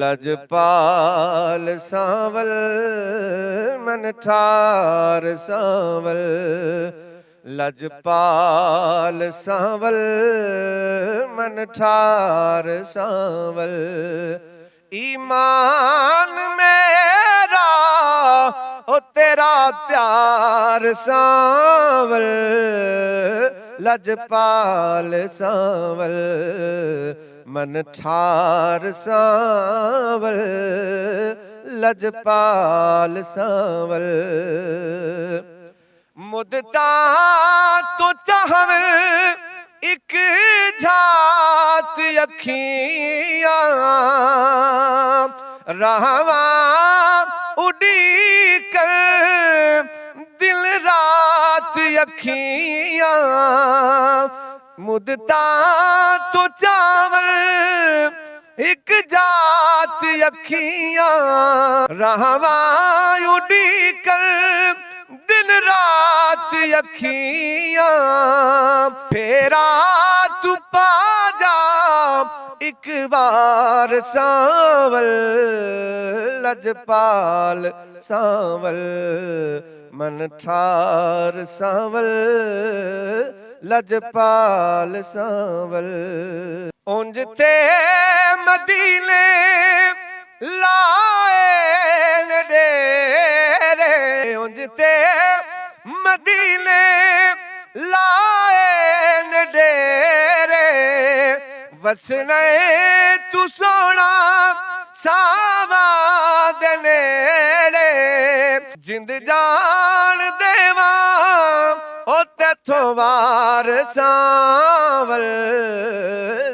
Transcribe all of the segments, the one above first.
लजपाल सांवल मन ठार सांवल, लजपाल सांवल मन ठार सांवल। ईमान मेरा ओ तेरा प्यार सांवल, लजपाल सांवल मन ठार सांवल, लजपाल सांवल। मुद्दा तो चाहवे एक झात अखियां, रहवा उड़ी कर दिल रात अखियां। मुद्दा तो चावल एक जात अखियां, रहवा उड़ी कर दिन रात अखियां। फेरा तू पा जा एक बार सांवल, लजपाल सांवल मन ठार सांवल, लजपाल सांवल। उंज ते मदीने लाए डेरे, उंज ते मदीने लाए डेरे। वसने तू सोना सावा दे नेड़े, जिंद जान देवा ओ तेथों वार सांवल,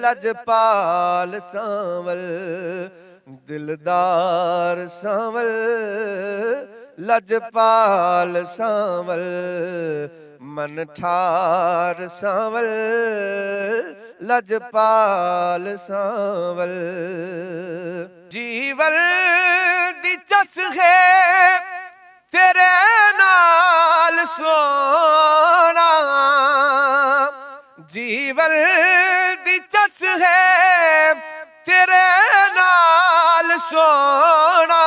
लजपाल सांवल दिलदार सांवल, लजपाल सांवल मन ठार सांवल, लजपाल सांवल। जीवल दी चस है तेरे नाल सोना, जीवल दी चस है तेरे नाल सोना।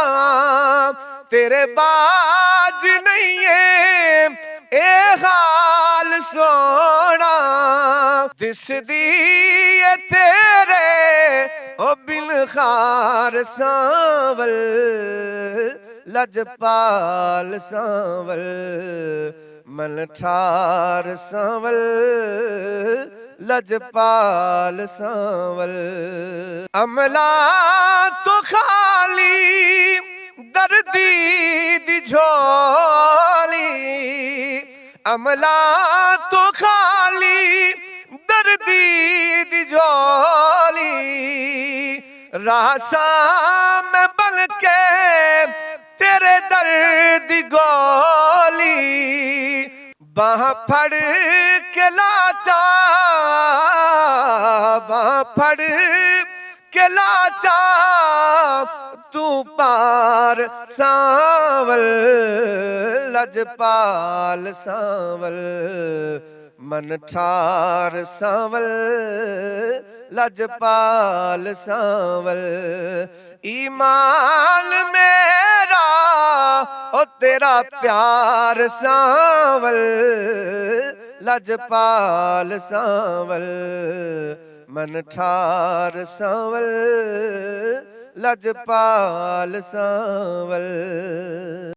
तेरे बाज नहीं है ए हाल सोना, दिसदी है तेरे ओ बिन खार सांवल, लजपाल सांवल मन ठार सांवल, लजपाल सांवल। अमला तो खाली दर्दी दी झोली, अमला तो खाली दर्दी दी झोली। रासा में बल के तेरे दर्द गोली, बाह फड़ के लाचा, बाह फड़ के लाचा तू पार सांवल, लजपाल सांवल मन ठार सांवल, लजपाल सांवल। ईमान मेरा ओ तेरा प्यार सांवल, लजपाल सांवल मन ठार सांवल, लजपाल सांवल।